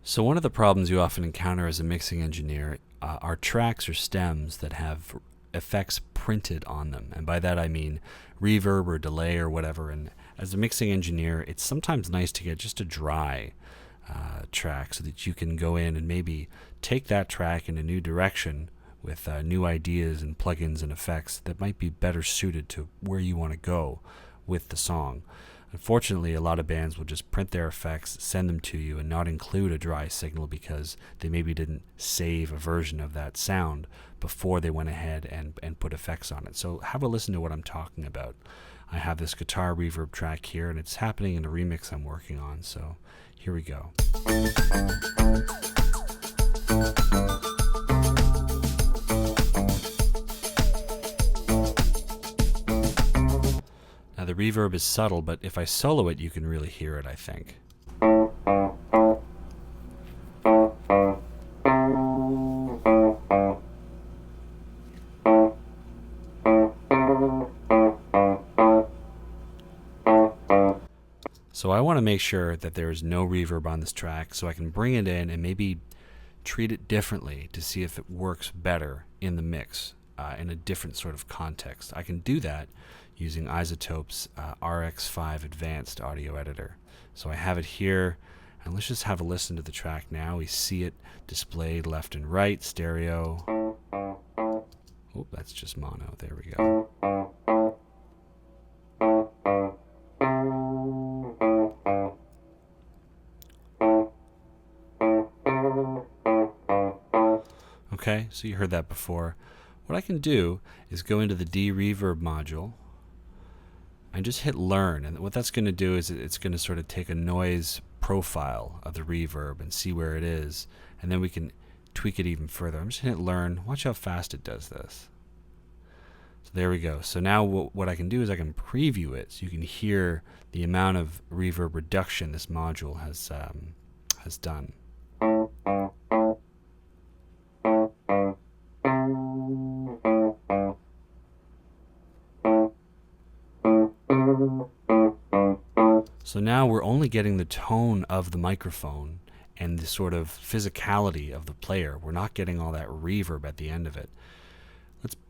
So one of the problems you often encounter as a mixing engineer are tracks or stems that have effects printed on them. And by that I mean reverb or delay or whatever. And as a mixing engineer, it's sometimes nice to get just a dry track so that you can go in and maybe take that track in a new direction with new ideas and plugins and effects that might be better suited to where you want to go with the song. Unfortunately, a lot of bands will just print their effects, send them to you, and not include a dry signal because they maybe didn't save a version of that sound before they went ahead and put effects on it. So have a listen to what I'm talking about. I have this guitar reverb track here, and it's happening in a remix I'm working on. So here we go. Now the reverb is subtle, but if I solo it, you can really hear it, I think. So I want to make sure that there is no reverb on this track so I can bring it in and maybe treat it differently to see if it works better in the mix in a different sort of context. I can do that using iZotope's RX5 Advanced Audio Editor. So I have it here, and let's just have a listen to the track now. We see it displayed left and right, stereo. Oh, that's just mono. There we go. Okay, so you heard that before. What I can do is go into the D-Reverb module and just hit learn. And what that's going to do is it's going to sort of take a noise profile of the reverb and see where it is. And then we can tweak it even further. I'm just going to hit learn. Watch how fast it does this. So there we go. So now what I can do is I can preview it so you can hear the amount of reverb reduction this module has done. So now we're only getting the tone of the microphone and the sort of physicality of the player. We're not getting all that reverb at the end of it.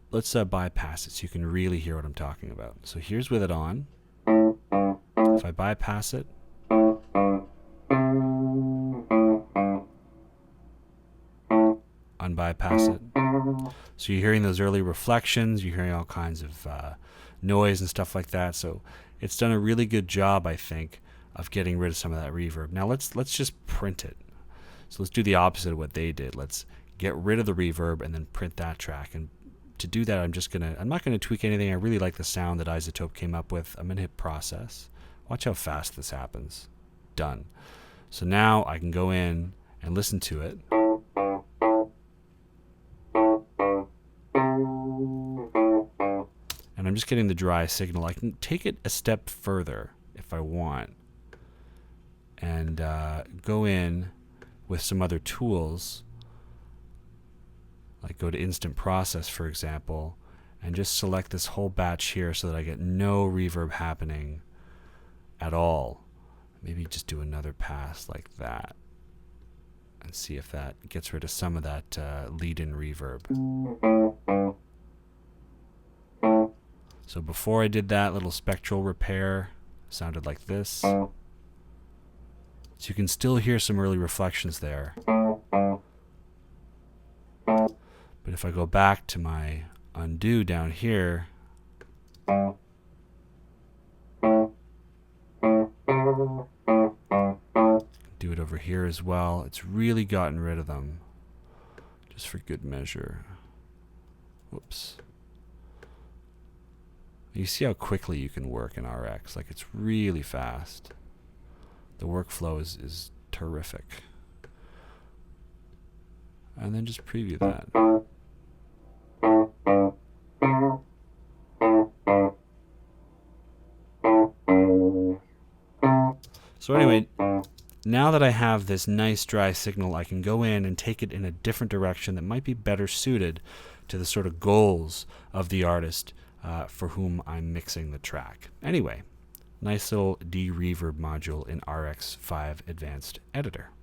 Let's bypass it so you can really hear what I'm talking about. So here's with it on. If I bypass it, unbypass it. So you're hearing those early reflections, you're hearing all kinds of noise and stuff like that. So it's done a really good job, I think, of getting rid of some of that reverb. Now let's just print it. So let's do the opposite of what they did. Let's get rid of the reverb and then print that track. And to do that, I'm not gonna tweak anything. I really like the sound that iZotope came up with. I'm gonna hit process. Watch how fast this happens. Done. So now I can go in and listen to it. And I'm just getting the dry signal. I can take it a step further if I want and go in with some other tools, like go to instant process, for example, and just select this whole batch here so that I get no reverb happening at all. Maybe just do another pass like that and see if that gets rid of some of that lead-in reverb. So before I did that little spectral repair, sounded like this. So you can still hear some early reflections there. But if I go back to my undo down here, do it over here as well. It's really gotten rid of them, just for good measure. Whoops. You see how quickly you can work in RX. Like, it's really fast. The workflow is terrific. And then just preview that. So anyway, now that I have this nice dry signal, I can go in and take it in a different direction that might be better suited to the sort of goals of the artist for whom I'm mixing the track. Anyway, nice little D-Reverb module in RX5 Advanced Editor.